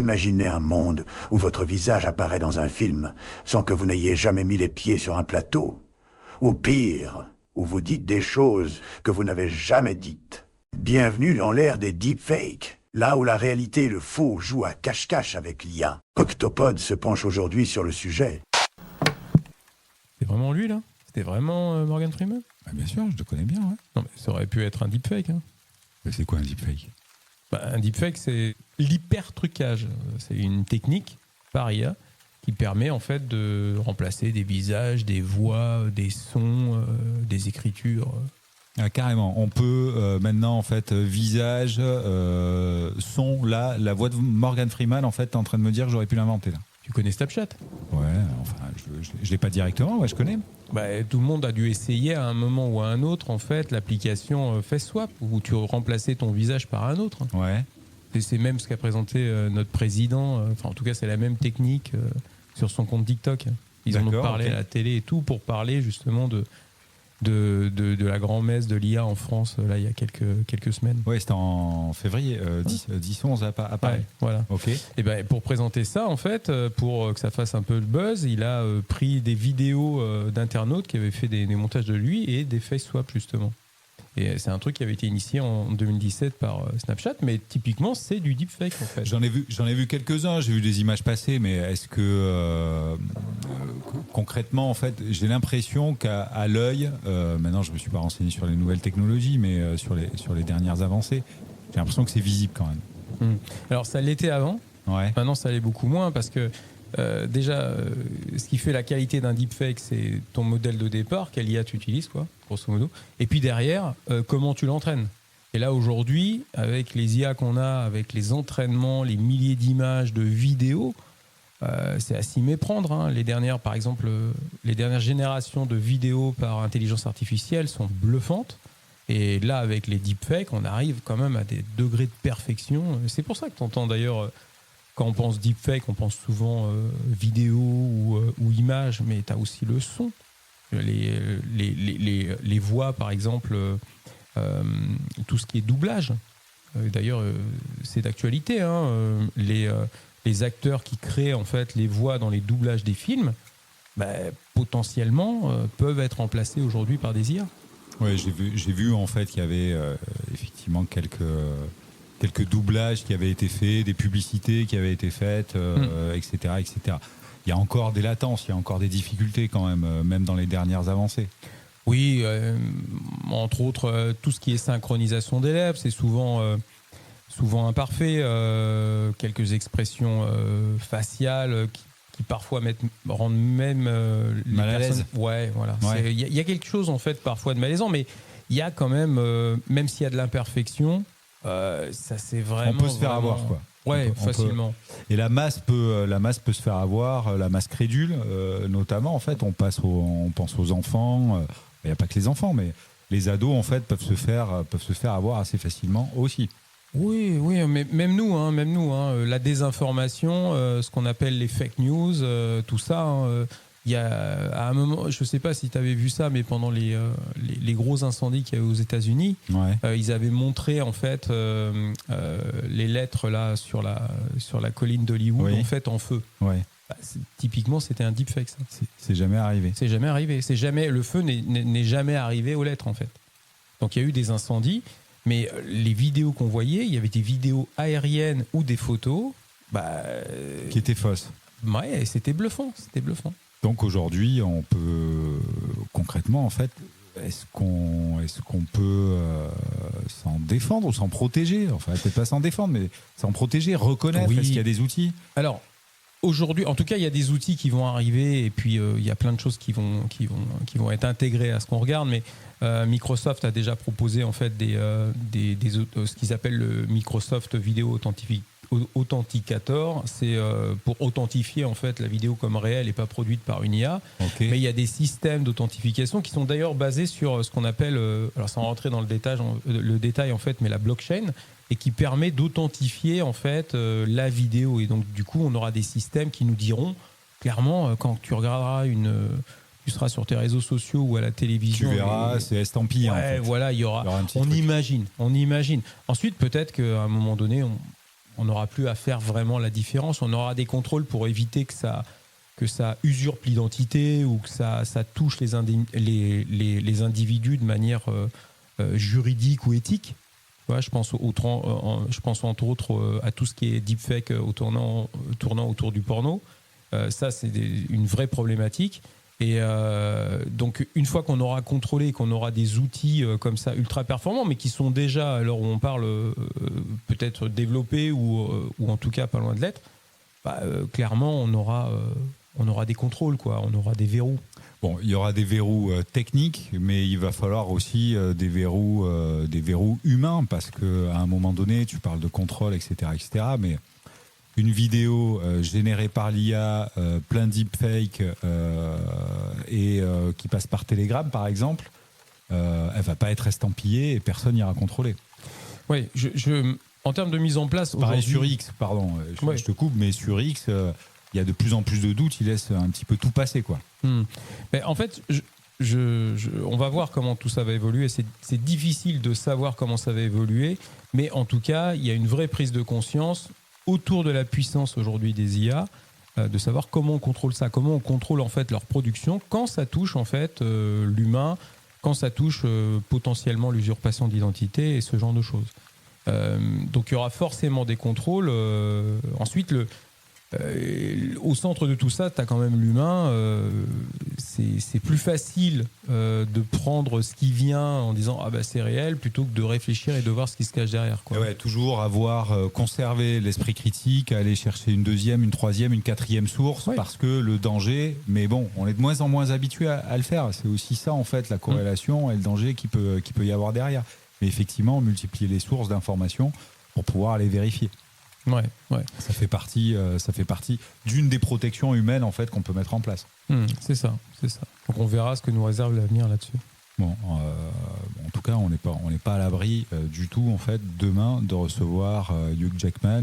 Imaginez un monde où votre visage apparaît dans un film sans que vous n'ayez jamais mis les pieds sur un plateau. Ou pire, où vous dites des choses que vous n'avez jamais dites. Bienvenue dans l'ère des deepfakes, là où la réalité et le faux jouent à cache-cache avec l'IA. Octopod se penche aujourd'hui sur le sujet. C'est vraiment lui, là? C'était vraiment Morgan Freeman? Bien sûr, je le connais bien. Ouais. Non, mais ça aurait pu être un deepfake. Hein. Mais c'est quoi un deepfake? Un deepfake, c'est l'hyper-trucage. C'est une technique par IA qui permet en fait de remplacer des visages, des voix, des sons, des écritures. Ah, carrément. On peut maintenant en fait visage, son. Là, la voix de Morgan Freeman, en fait, t'es en train de me dire que j'aurais pu l'inventer là. Tu connais Snapchat? Ouais, enfin, je l'ai pas directement, ouais, je connais. Tout le monde a dû essayer à un moment ou à un autre, en fait, l'application FaceSwap, où tu remplaçais ton visage par un autre. Ouais. Et c'est même ce qu'a présenté notre président. Enfin, en tout cas, c'est la même technique sur son compte TikTok. Ils en ont parlé à la télé et tout pour parler justement de la grand-messe de l'IA en France, là, il y a quelques semaines. Oui, c'était en février, 10-11 à Paris. Ouais, voilà. Ok. Et pour présenter ça, en fait, pour que ça fasse un peu de buzz, il a pris des vidéos d'internautes qui avaient fait des montages de lui et des face swaps, justement. Et c'est un truc qui avait été initié en 2017 par Snapchat, mais typiquement, c'est du deepfake, en fait. J'en ai vu quelques-uns, j'ai vu des images passer, mais est-ce que concrètement, en fait, j'ai l'impression qu'à l'œil, maintenant je ne me suis pas renseigné sur les nouvelles technologies, mais sur les dernières avancées, j'ai l'impression que c'est visible quand même. Alors ça l'était avant, maintenant ça l'est beaucoup moins, parce que déjà, ce qui fait la qualité d'un deepfake, c'est ton modèle de départ, quelle IA tu utilises, quoi, grosso modo. Et puis derrière, comment tu l'entraînes. Et là, aujourd'hui, avec les IA qu'on a, avec les entraînements, les milliers d'images, de vidéos, c'est à s'y méprendre. Hein. Par exemple, les dernières générations de vidéos par intelligence artificielle sont bluffantes. Et là, avec les deepfakes, on arrive quand même à des degrés de perfection. C'est pour ça que tu entends d'ailleurs... Quand on pense deepfake, on pense souvent vidéo ou image, mais tu as aussi le son. Les voix, par exemple, tout ce qui est doublage. D'ailleurs, c'est d'actualité. Hein, les acteurs qui créent en fait les voix dans les doublages des films, potentiellement, peuvent être remplacés aujourd'hui par des IA. Oui, j'ai vu en fait qu'il y avait effectivement quelques doublages qui avaient été faits, des publicités qui avaient été faites, etc., etc. Il y a encore des latences, il y a encore des difficultés quand même dans les dernières avancées. Oui, entre autres, tout ce qui est synchronisation des lèvres, c'est souvent imparfait. Quelques expressions faciales qui parfois rendent même les mal à personnes... l'aise. Ouais, voilà. Il y a quelque chose en fait parfois de malaisant, mais il y a quand même s'il y a de l'imperfection, ça c'est vraiment... On peut se faire avoir, quoi. Ouais, facilement. Et la masse peut se faire avoir, la masse crédule, notamment. En fait, on pense aux enfants. Il n'y a pas que les enfants, mais les ados en fait peuvent se faire avoir assez facilement aussi. Oui, mais même nous, la désinformation, ce qu'on appelle les fake news, tout ça. Il y a à un moment, je ne sais pas si tu avais vu ça, mais pendant les gros incendies qu'il y a eu aux États-Unis, ils avaient montré en fait les lettres là sur la colline d'Hollywood en fait en feu. Ouais. Typiquement, c'était un deepfake. Ça. C'est jamais arrivé. C'est jamais arrivé. Le feu n'est jamais arrivé aux lettres en fait. Donc il y a eu des incendies, mais les vidéos qu'on voyait, il y avait des vidéos aériennes ou des photos, qui étaient fausses. Ouais, c'était bluffant. Donc aujourd'hui, on peut concrètement, en fait, est-ce qu'on peut s'en défendre ou s'en protéger? Enfin, peut-être pas s'en défendre, mais s'en protéger, reconnaître. Oui. Est-ce qu'il y a des outils? Alors, aujourd'hui, en tout cas, il y a des outils qui vont arriver, et puis il y a plein de choses qui vont être intégrées à ce qu'on regarde. Mais Microsoft a déjà proposé en fait ce qu'ils appellent le Microsoft Video Authenticator, c'est pour authentifier en fait la vidéo comme réelle et pas produite par une IA. Okay. Mais il y a des systèmes d'authentification qui sont d'ailleurs basés sur ce qu'on appelle, alors sans rentrer dans le détail en fait, mais la blockchain, et qui permet d'authentifier en fait la vidéo. Et donc du coup, on aura des systèmes qui nous diront clairement quand tu regarderas tu seras sur tes réseaux sociaux ou à la télévision. Tu verras, c'est estampillé. Ouais, en fait. Voilà, il y aura on imagine. Ensuite, peut-être qu'à un moment donné, On n'aura plus à faire vraiment la différence. On aura des contrôles pour éviter que ça usurpe l'identité ou que ça touche les individus de manière juridique ou éthique. Ouais, je pense entre autres à tout ce qui est deepfake tournant autour du porno. Ça, c'est une vraie problématique. Et donc, une fois qu'on aura contrôlé, qu'on aura des outils comme ça ultra performants, mais qui sont déjà, à l'heure où on parle, peut-être développés ou en tout cas pas loin de l'être, clairement, on aura des contrôles, quoi. On aura des verrous. Bon, il y aura des verrous techniques, mais il va falloir aussi des verrous humains, parce qu'à un moment donné, tu parles de contrôle, etc., mais une vidéo générée par l'IA, plein de deepfake et qui passe par Telegram, par exemple, elle va pas être estampillée et personne n'ira contrôler. Oui, en termes de mise en place... Pareil sur X, pardon, je te coupe, mais sur X... il y a de plus en plus de doutes, il laisse un petit peu tout passer, quoi. Mais en fait, on va voir comment tout ça va évoluer. C'est difficile de savoir comment ça va évoluer, mais en tout cas, il y a une vraie prise de conscience autour de la puissance aujourd'hui des IA, de savoir comment on contrôle ça, comment on contrôle en fait leur production quand ça touche en fait l'humain, quand ça touche potentiellement l'usurpation d'identité et ce genre de choses. Donc il y aura forcément des contrôles. Ensuite, au centre de tout ça, tu as quand même l'humain. C'est plus facile de prendre ce qui vient en disant c'est réel plutôt que de réfléchir et de voir ce qui se cache derrière, quoi. Ouais, toujours avoir conservé l'esprit critique, aller chercher une deuxième, une troisième, une quatrième source, parce que le danger, mais bon, on est de moins en moins habitué à le faire. C'est aussi ça en fait, la corrélation et le danger qui peut y avoir derrière. Mais effectivement, multiplier les sources d'informations pour pouvoir les vérifier. Ouais. Ça fait partie d'une des protections humaines en fait qu'on peut mettre en place. C'est ça. Donc on verra ce que nous réserve l'avenir là-dessus. Bon, en tout cas, on n'est pas à l'abri du tout en fait demain de recevoir Hugh Jackman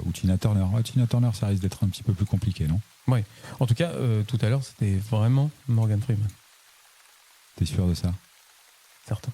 ou Tina Turner. Tina Turner, ça risque d'être un petit peu plus compliqué, non ? Oui. En tout cas, tout à l'heure, c'était vraiment Morgan Freeman. T'es sûr de ça ? Certain.